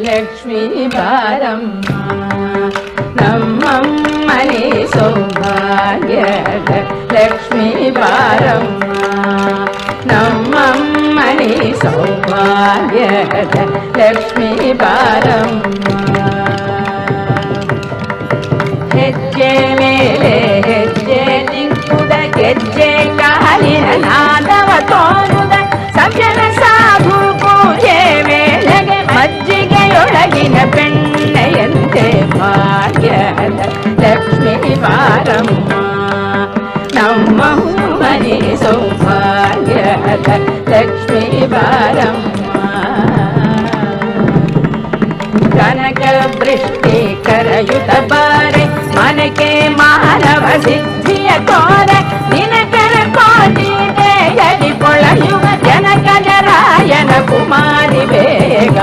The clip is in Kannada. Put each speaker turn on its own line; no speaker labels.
ಲಕ್ಷ್ಮೀ ಬಾರಮ್ಮ ನಮ್ಮಮ್ಮನೆ ಸೌಭಾಗ್ಯದ ಲಕ್ಷ್ಮೀ ಬಾರಮ್ಮ ನಮ್ಮಮ್ಮನೆ ಸೌಭಾಗ್ಯದ ಲಕ್ಷ್ಮೀ ಬಾರಮ್ಮ ಹೆಜ್ಜೆ ಮೇಲೆ ಹೆಜ್ಜೆ ನಿಂಕುದ ಗೆಜ್ಜೆ ಕಾಲಿನ ನಾದವ ತೋರುದ ಸಜ್ಜನ ಸಾಧು ಪೂಜೆ ವೇಳೆಗೆ ಮಜ್ಜಿಗೆಯೊಳಗಿನ ಬೆಣ್ಣೆಯಂತೆ ಭಾಗ್ಯದ ಲಕ್ಷ್ಮೀ ಬಾರಮ್ಮ ನಮ್ಮ ಮನೆ ಸೌಭಾಗ್ಯದ ಲಕ್ಷ್ಮೀ ಬಾರಮ್ಮ ಕನಕ ವೃಷ್ಟಿ ಕರಯುತ ಬಾರೆ ಮನಕೆ ಮಾನವ ಸಿದ್ಧಿಯ ತೋರೆ ದಿನಕರ ಕೋಟಿ ದೇಯದಿ ಕೊಳೆಯುವ ಜನಕ ಜರಾಯನ ಕುಮಾರಿ ಬೇಗ